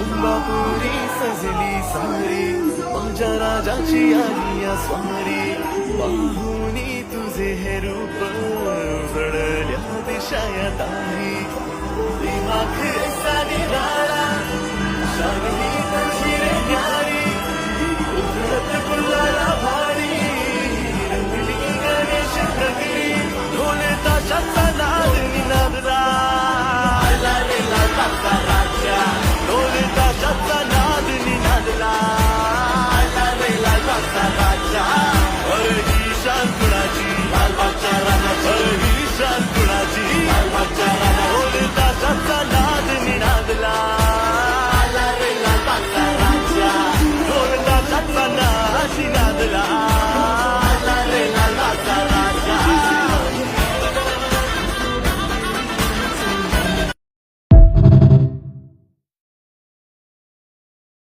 चंबापुरी सजली सारी माझ्या राजाची आली या स्वारी पाहुनी तुझे हे रूप उजळल्या दिशा या दारी दिमाग ऐसा निराळा